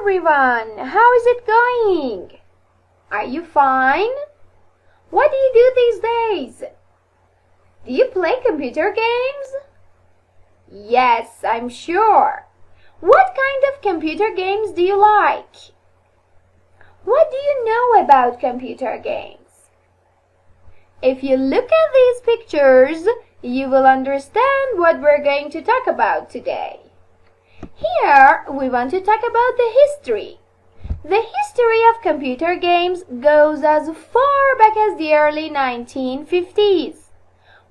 everyone! How is it going? Are you fine? What do you do these days? Do you play computer games? Yes, I'm sure. What kind of computer games do you like? What do you know about computer games? If you look at these pictures, you will understand what we're going to talk about today. Here, we want to talk about the history. The history of computer games goes as far back as the early 1950s,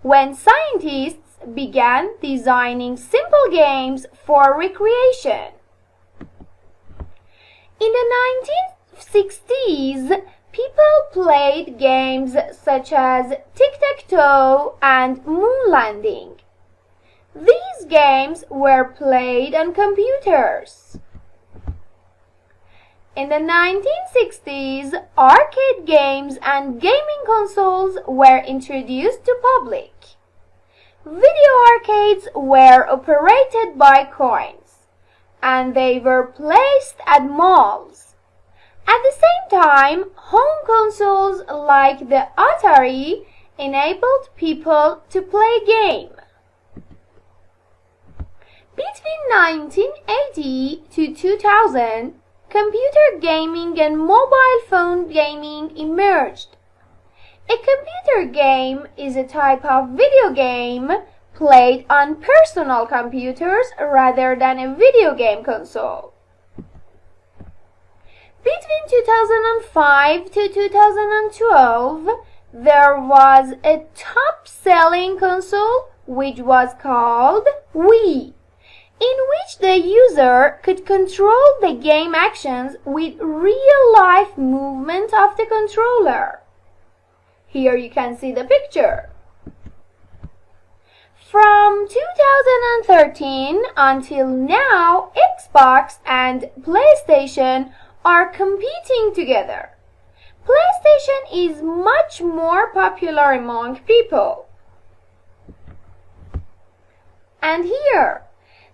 when scientists began designing simple games for recreation. In the 1960s, people played games such as tic-tac-toe and moon landing. These games were played on computers. In the 1960s, arcade games and gaming consoles were introduced to public. Video arcades were operated by coins, and they were placed at malls. At the same time, home consoles like the Atari enabled people to play games. Between 1980 to 2000, computer gaming and mobile phone gaming emerged. A computer game is a type of video game played on personal computers rather than a video game console. Between 2005 to 2012, there was a top-selling console which was called Wii, in which the user could control the game actions with real-life movement of the controller. Here you can see the picture. From 2013 until now, Xbox and PlayStation are competing together. PlayStation is much more popular among people. And here,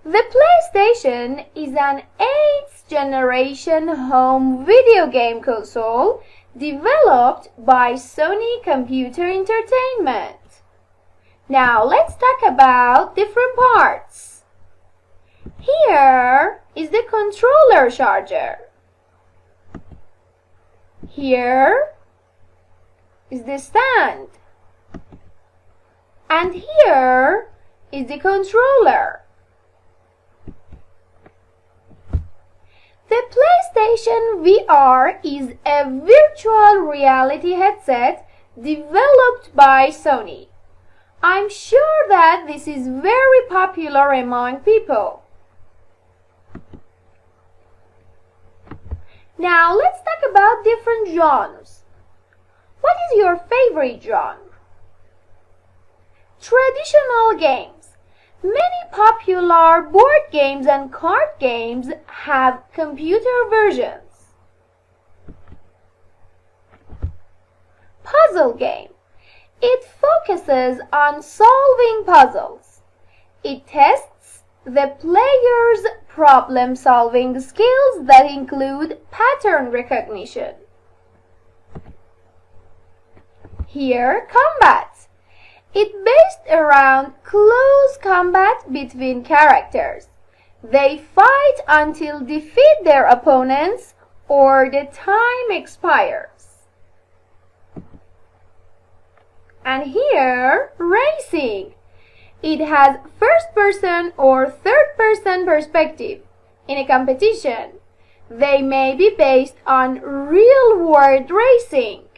the PlayStation is an 8th generation home video game console developed by Sony Computer Entertainment. Now let's talk about different parts. Here is the controller charger. Here is the stand. And here is the controller. The PlayStation VR is a virtual reality headset developed by Sony. I'm sure that this is very popular among people. Now let's talk about different genres. What is your favorite genre? Traditional games. Many popular board games and card games have computer versions. Puzzle game. It focuses on solving puzzles. It tests the player's problem-solving skills that include pattern recognition. Here, combat. It's based around close combat between characters. They fight until defeat their opponents or the time expires. And here, racing. It has first-person or third-person perspective. In a competition, they may be based on real-world racing.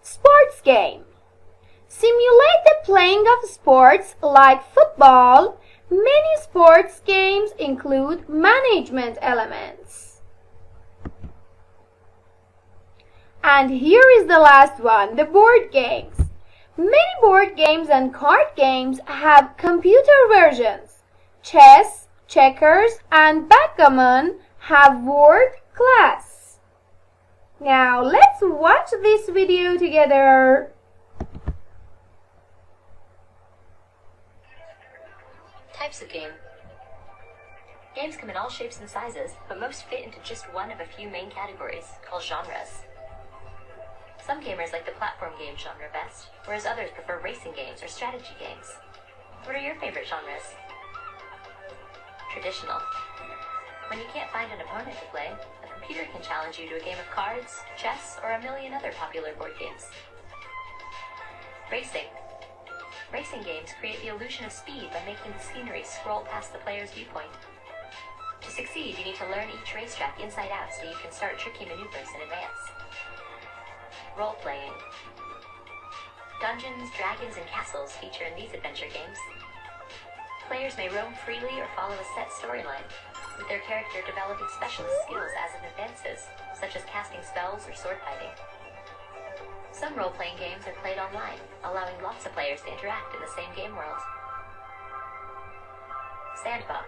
Sports game. Simulate the playing of sports like football. Many sports games include management elements. And here is the last one, the board games. Many board games and card games have computer versions. Chess, checkers, and backgammon have word class. Now let's watch this video together. Types of game. Games come in all shapes and sizes, but most fit into just one of a few main categories, called genres. Some gamers like the platform game genre best, whereas others prefer racing games or strategy games. What are your favorite genres? Traditional. When you can't find an opponent to play, a computer can challenge you to a game of cards, chess, or a million other popular board games. Racing. Racing games create the illusion of speed by making the scenery scroll past the player's viewpoint. To succeed, you need to learn each racetrack inside out so you can start tricky maneuvers in advance. Role-playing. Dungeons, dragons, and castles feature in these adventure games. Players may roam freely or follow a set storyline, with their character developing specialist skills as it advances, such as casting spells or sword fighting. Some role-playing games are played online, allowing lots of players to interact in the same game world. Sandbox.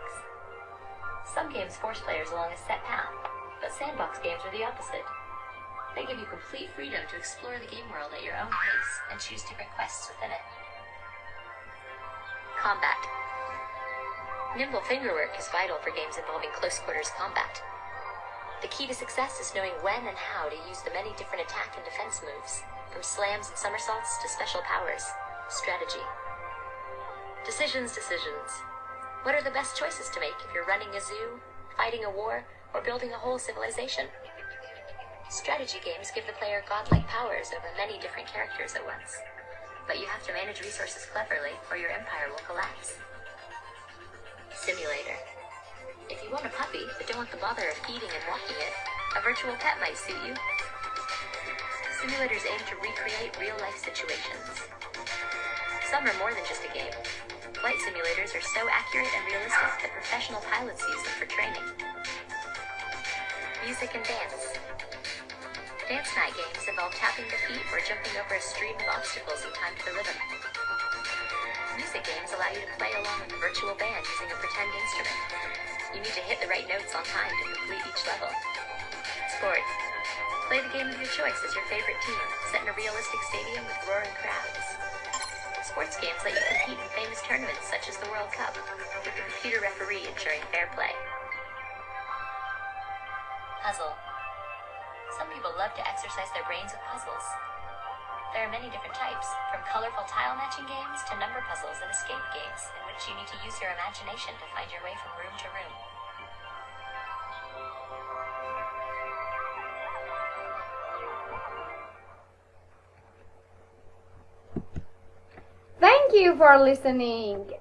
Some games force players along a set path, but sandbox games are the opposite. They give you complete freedom to explore the game world at your own pace and choose different quests within it. Combat. Nimble fingerwork is vital for games involving close quarters combat. The key to success is knowing when and how to use the many different attack and defense moves, from slams and somersaults to special powers. Strategy. Decisions. What are the best choices to make if you're running a zoo, fighting a war, or building a whole civilization? Strategy games give the player godlike powers over many different characters at once, but you have to manage resources cleverly or your empire will collapse. Simulator. If you want a puppy but don't want the bother of feeding and walking it, a virtual pet might suit you. Simulators aim to recreate real-life situations. Some are more than just a game. Flight simulators are so accurate and realistic that professional pilots use them for training. Music and dance. Dance night games involve tapping the feet or jumping over a stream of obstacles in time to the rhythm. Music games allow you to play along with a virtual band using a pretend instrument. You need to hit the right notes on time to complete each level. Sports. Play the game of your choice as your favorite team, set in a realistic stadium with roaring crowds. Sports games let you compete in famous tournaments such as the World Cup, with the computer referee ensuring fair play. Puzzle. Some people love to exercise their brains with puzzles. There are many different types, from colorful tile matching games to number puzzles and escape games, in which you need to use your imagination to find your way from room to room. Thank you for listening.